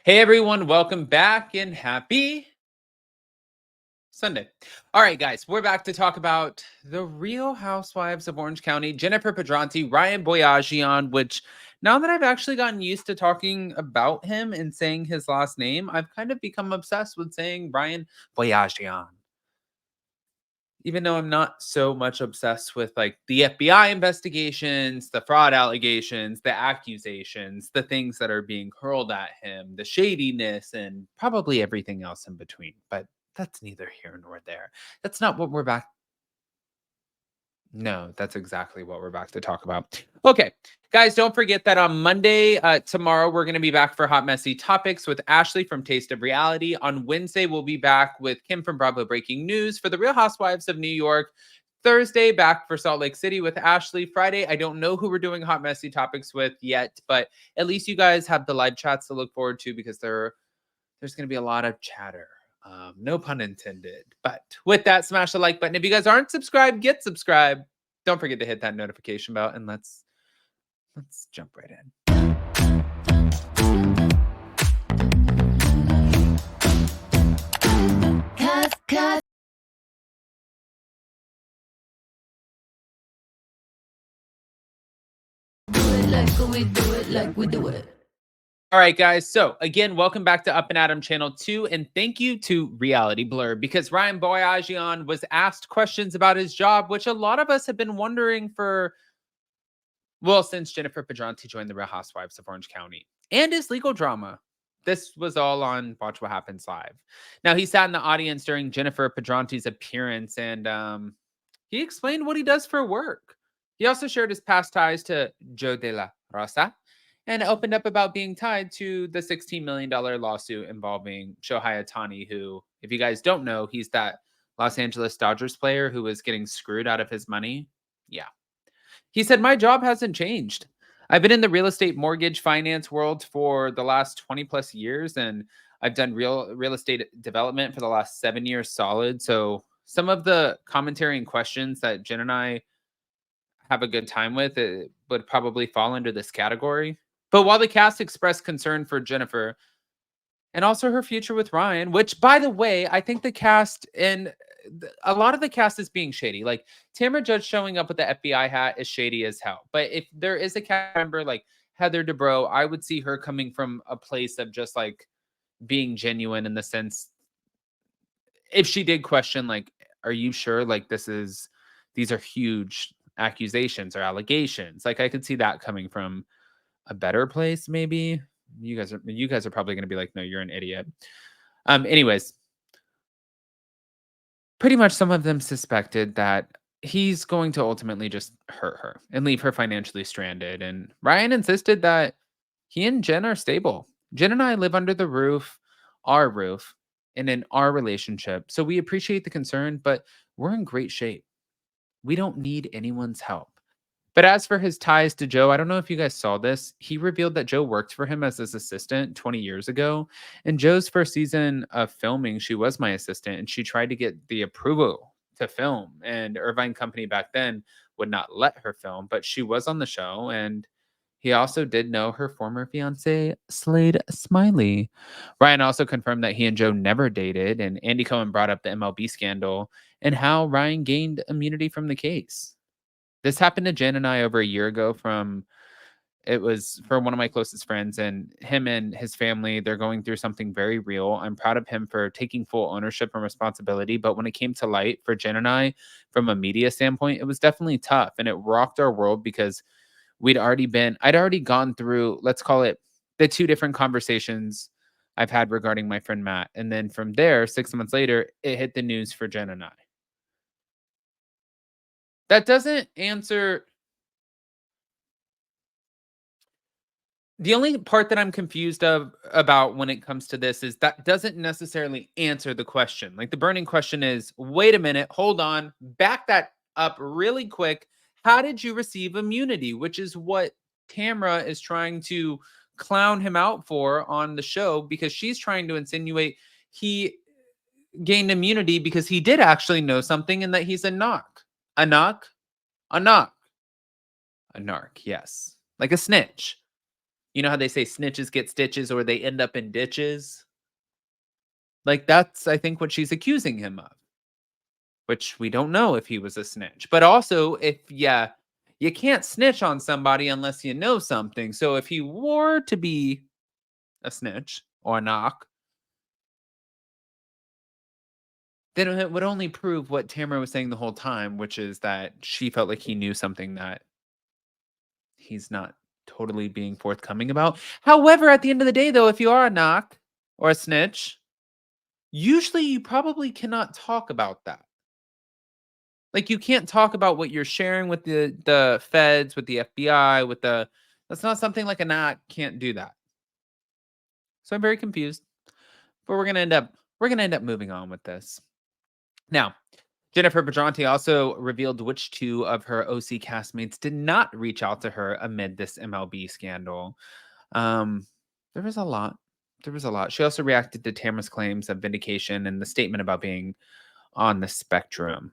Hey everyone, welcome back and happy Sunday. All right, guys, we're back to talk about the Real Housewives of Orange County, Jennifer Pedranti, Ryan Boyajian, which now that I've actually gotten used to talking about him and saying his last name, I've kind of become obsessed with saying Ryan Boyajian. Even though I'm not so much obsessed with like the FBI investigations, the fraud allegations, the accusations, the things that are being hurled at him, the shadiness, and probably everything else in between. But that's neither here nor there. That's not what we're back. No, that's exactly what we're back to talk about. Okay, guys, don't forget that on Monday, tomorrow, we're going to be back for Hot Messy Topics with Ashley from Taste of Reality. On Wednesday, we'll be back with Kim from Bravo Breaking News for the Real Housewives of New York. Thursday, back for Salt Lake City with Ashley. Friday, I don't know who we're doing Hot Messy Topics with yet, but at least you guys have the live chats to look forward to because there's going to be a lot of chatter. No pun intended. But with that, smash the like button. If you guys aren't subscribed, get subscribed. Don't forget to hit that notification bell, and let's jump right in. All right, guys. So again, welcome back to Up and Adam Channel 2, and thank you to Reality Blur because Ryan Boyajian was asked questions about his job, which a lot of us have been wondering for, well, since Jennifer Pedranti joined the Real Housewives of Orange County and his legal drama. This was all on Watch What Happens Live. Now, he sat in the audience during Jennifer Pedranti's appearance, and he explained what he does for work. He also shared his past ties to Joe De La Rosa and opened up about being tied to the $16 million lawsuit involving Shohei Ohtani, who, if you guys don't know, he's that Los Angeles Dodgers player who was getting screwed out of his money. Yeah. He said, "My job hasn't changed. I've been in the real estate mortgage finance world for the last 20 plus years, and I've done real estate development for the last 7 years solid. So some of the commentary and questions that Jen and I have a good time with, it would probably fall under this category." But while the cast expressed concern for Jennifer and also her future with Ryan, which, by the way, I think the cast and a lot of the cast is being shady. Like Tamra Judge showing up with the FBI hat is shady as hell. But if there is a cast member like Heather Dubrow, I would see her coming from a place of just like being genuine in the sense, if she did question, like, are you sure? Like, these are huge accusations or allegations. Like, I could see that coming from a better place, maybe. You guys are probably going to be like, no, you're an idiot. Anyways, pretty much some of them suspected that he's going to ultimately just hurt her and leave her financially stranded. And Ryan insisted that he and Jen are stable. Jen and I live under the roof, our roof, and in our relationship. So we appreciate the concern, but we're in great shape. We don't need anyone's help. But as for his ties to Joe, I don't know if you guys saw this. He revealed that Joe worked for him as his assistant 20 years ago. In Joe's first season of filming, she was my assistant and she tried to get the approval to film. And Irvine Company back then would not let her film, but she was on the show. And he also did know her former fiance, Slade Smiley. Ryan also confirmed that he and Joe never dated. And Andy Cohen brought up the MLB scandal and how Ryan gained immunity from the case. This happened to Jen and I over a year ago it was for one of my closest friends, and him and his family, they're going through something very real. I'm proud of him for taking full ownership and responsibility. But when it came to light for Jen and I, from a media standpoint, it was definitely tough and it rocked our world because I'd already gone through, let's call it the two different conversations I've had regarding my friend Matt. And then from there, 6 months later, it hit the news for Jen and I. That doesn't answer. The only part that I'm confused about when it comes to this is that doesn't necessarily answer the question. Like the burning question is, wait a minute, hold on, back that up really quick. How did you receive immunity? Which is what Tamra is trying to clown him out for on the show because she's trying to insinuate he gained immunity because he did actually know something and that he's a knock. A knock? A knock. A narc, yes. Like a snitch. You know how they say snitches get stitches or they end up in ditches? Like, that's, I think, what she's accusing him of, which we don't know if he was a snitch. But also, if yeah, you can't snitch on somebody unless you know something. So if he were to be a snitch or a knock, then it would only prove what Tamara was saying the whole time, which is that she felt like he knew something that he's not totally being forthcoming about. However, at the end of the day, though, if you are a knock or a snitch, usually you probably cannot talk about that. Like, you can't talk about what you're sharing with the feds, with the FBI, with the that's not something like a knock can't do that. So I'm very confused, but we're gonna end up moving on with this. Now, Jennifer Pedranti also revealed which two of her OC castmates did not reach out to her amid this MLB scandal. Um, there was a lot. There was a lot. She also reacted to Tamara's claims of vindication and the statement about being on the spectrum.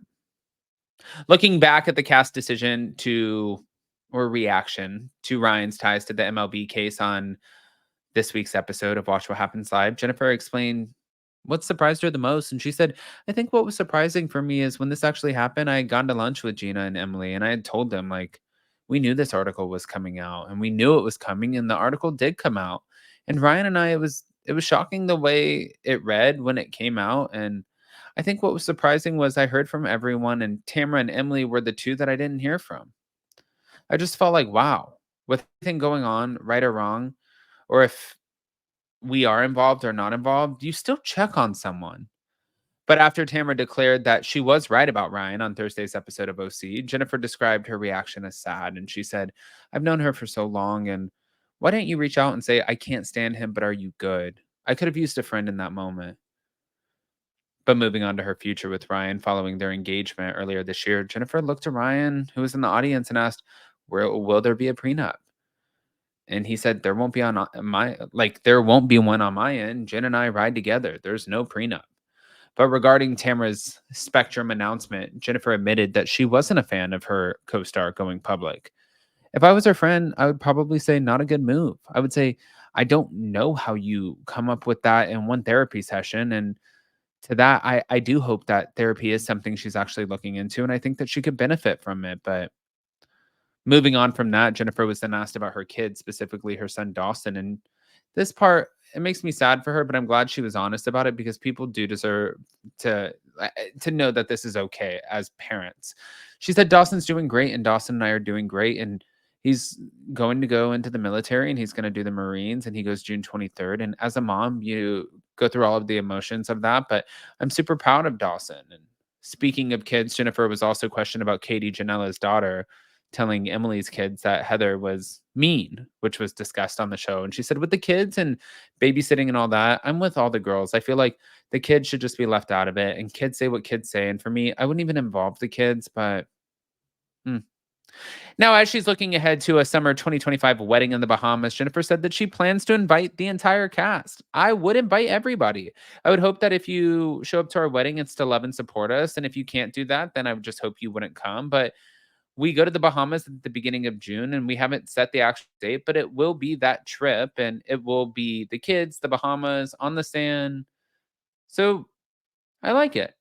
Looking back at the cast decision to or reaction to Ryan's ties to the MLB case on this week's episode of Watch What Happens Live, Jennifer explained what surprised her the most. And she said, I think what was surprising for me is when this actually happened, I had gone to lunch with Gina and Emily, and I had told them, like, we knew this article was coming out and we knew it was coming, and the article did come out. And Ryan and I, it was shocking the way it read when it came out. And I think what was surprising was I heard from everyone, and Tamara and Emily were the two that I didn't hear from. I just felt like, wow, with everything going on, right or wrong, or if we are involved or not involved, you still check on someone. But after Tamara declared that she was right about Ryan on Thursday's episode of OC, Jennifer described her reaction as sad. And she said, I've known her for so long. And why didn't you reach out and say, I can't stand him, but are you good? I could have used a friend in that moment. But moving on to her future with Ryan following their engagement earlier this year, Jennifer looked to Ryan, who was in the audience, and asked, will there be a prenup? And he said, there won't be there won't be one on my end. Jen and I ride together. There's no prenup. But regarding Tamara's Spectrum announcement, Jennifer admitted that she wasn't a fan of her co-star going public. If I was her friend, I would probably say not a good move. I would say, I don't know how you come up with that in one therapy session. And to that, I do hope that therapy is something she's actually looking into. And I think that she could benefit from it. But moving on from that, Jennifer was then asked about her kids, specifically her son Dawson. And this part, it makes me sad for her, but I'm glad she was honest about it because people do deserve to know that this is okay as parents. She said Dawson's doing great and Dawson and I are doing great, and he's going to go into the military and he's going to do the Marines, and he goes June 23rd. And as a mom, you go through all of the emotions of that, but I'm super proud of Dawson. And speaking of kids, Jennifer was also questioned about Katie Janella's daughter telling Emily's kids that Heather was mean, which was discussed on the show. And she said, with the kids and babysitting and all that, I'm with all the girls. I feel like the kids should just be left out of it, and kids say what kids say. And for me, I wouldn't even involve the kids, but hmm. Now, as she's looking ahead to a summer 2025 wedding in the Bahamas, Jennifer said that she plans to invite the entire cast. I would invite everybody. I would hope that if you show up to our wedding, it's to love and support us. And if you can't do that, then I would just hope you wouldn't come. But we go to the Bahamas at the beginning of June, and we haven't set the actual date, but it will be that trip, and it will be the kids, the Bahamas, on the sand. So I like it.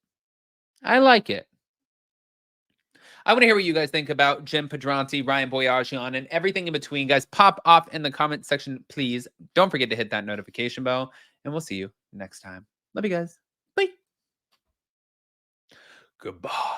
I like it. I want to hear what you guys think about Jim Pedranti, Ryan Boyajian, and everything in between. Guys, pop off in the comment section, please. Don't forget to hit that notification bell, and we'll see you next time. Love you guys. Bye. Goodbye.